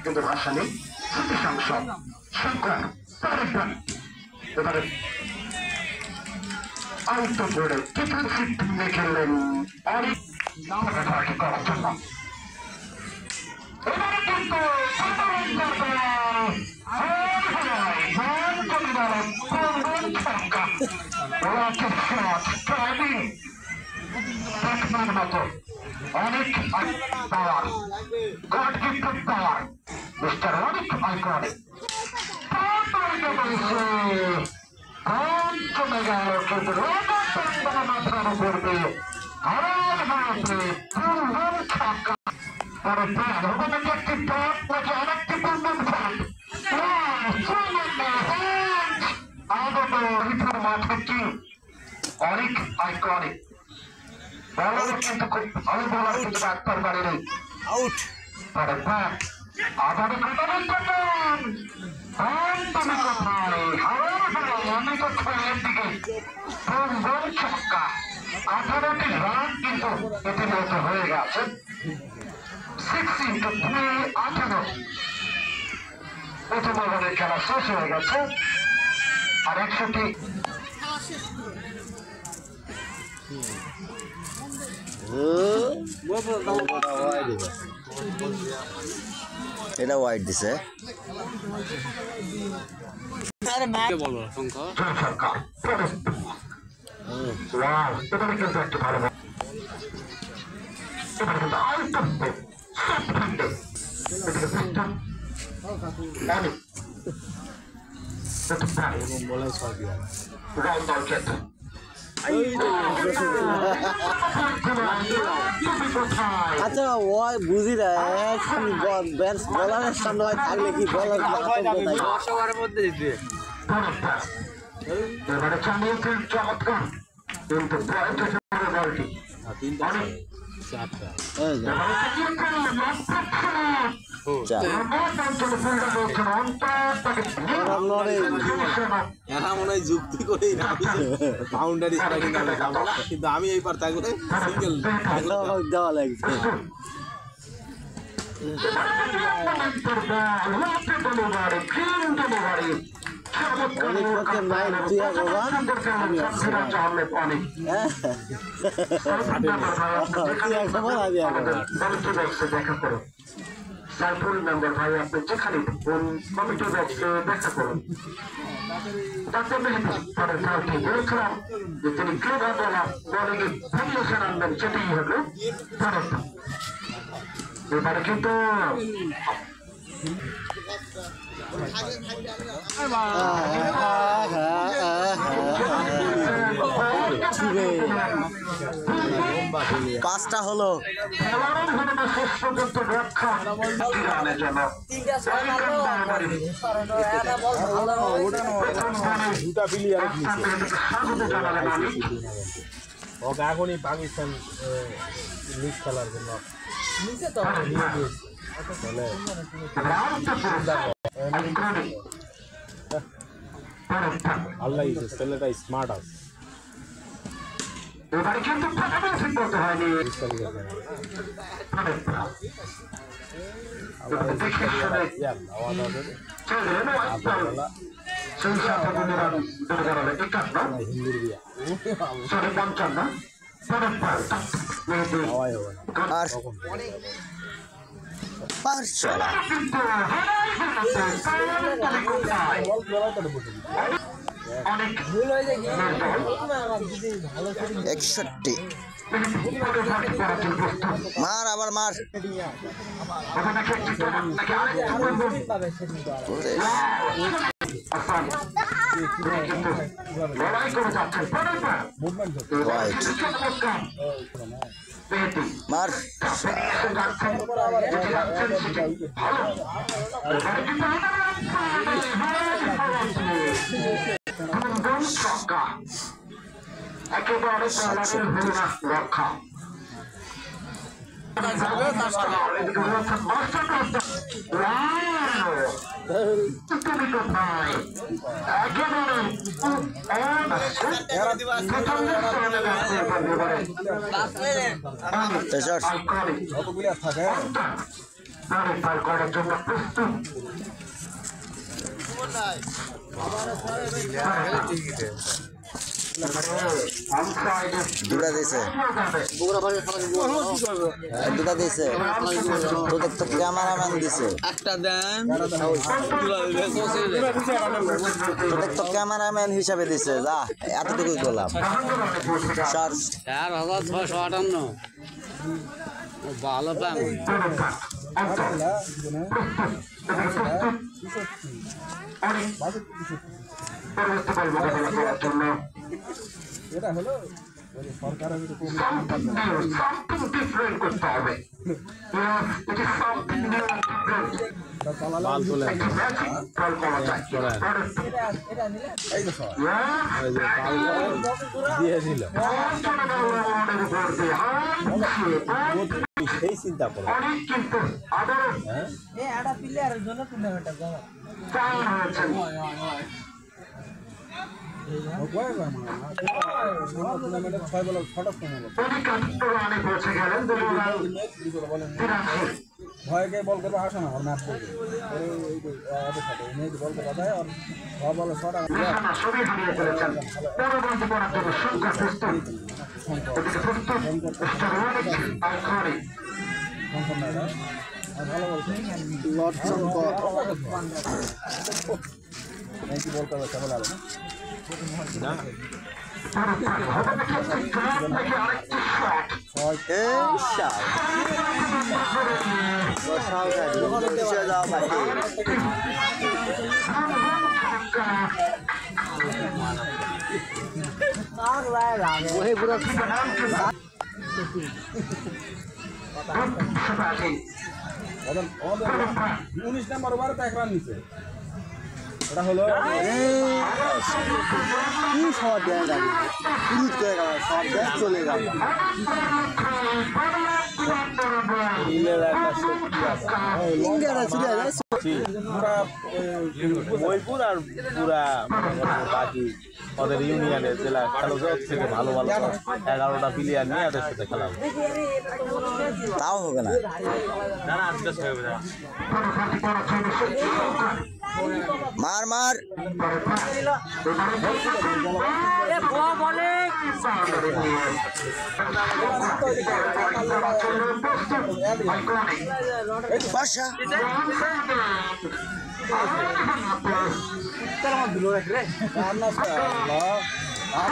কিন্তু ভাষা নেই স্মৃতি সংসদ সংখ্যা এবারে আউট বোর্ডে ডিফেন্সিভ টিমে খেললেন অনেক করার জন্য এবারে কিন্তু মতো অনেক পাওয়ার গড গিফটেড পাওয়ার মিস্টার অনেক আইকনিক চলে গেল কিন্তু মাথার উপর দিয়ে অনেক আইকনিক বলার কিন্তু খুব ভালো বলার কিন্তু ডাক্তার বাড়ির আউট আবার ছক্কা 18টি রান কিন্তু ইতিমধ্যে হয়ে গেছে 6x3 18 প্রথম ওভারের খেলা শেষ হয়ে গেছে আর 100টি এটা হোয়াইট দিছে আরে ম্যাচ বলো সংখ্যা ওয়াও এটা কিন্তু একটা ভালো এটা কিন্তু আইটেম আচ্ছা ওই বুঝি না এখন বলারের সামনে হয় থাকলে কি বলার মধ্যে দিতে এবারে চালিয়েছেন চমৎকার কিন্তু বলটি যুক্তি করে বাউন্ডারি কিন্তু আমি এই পার তাই করে সিঙ্গেল দেওয়া লাগছে দেখা করো সাইফুল মেম্বার ভাই আপনি যেখানে কমিটি ব্যাচকে দেখা করুন ডাক্তার মেহেদি তাদের কাউকে বলেছিলাম যে তিনি ক্রীড়া বলা বলিংয়ে ভ্যারিয়েশন আনবেন সেটাই হলো ভারত এবারে কিন্তু পাঁচটা হলো দুটা প্লেয়ার এখনই পাকিস্তান লিগ খেলার জন্য আল্লাহ ছেলেটা স্মার্ট আছে এবারে কিন্তু ফাটাফাটি বলতে হয়নি সেই সাথে 55 আর পারছলা 61 মার আবার মার মার একেবারে রক্ষা তুমি কোথায় একেবারে করার জন্য প্রস্তুত দুটা দিছে দুটা দিছে তোদের তো ক্যামেরাম্যান দিছে একটা দেন তোদের তো ক্যামেরাম্যান হিসাবে দিছে যা এতটুকুই করলাম 4658 ভালো প্যান এটা হলো সরকারের ডিফারেন্ট করতে হবে সেই চিন্তা করো অনেক কিন্তু আবারও প্লেয়ারের জন্য টুর্নামেন্টটা ভয়কে বল করবো আসো না ম্যাচ করবে বল করা যায় আর বলে ছটা ভালো বলছে বল করবে কেবল আলো না উনিশ নম্বর ওভারে তো এক রান নিচ্ছে ওটা হলো কি শট দেয় গাড়ি পুরুত করে গেল শট দেয় চলে গেল মহিপুর আর পুরা বাকি ওদের ইউনিয়নের জেলা খেলোয়াড় থেকে ভালো ভালো 11টা প্লেয়ার নিয়ে ওদের সাথে খেলা হবে তাও হবে না মার মার বাসা আর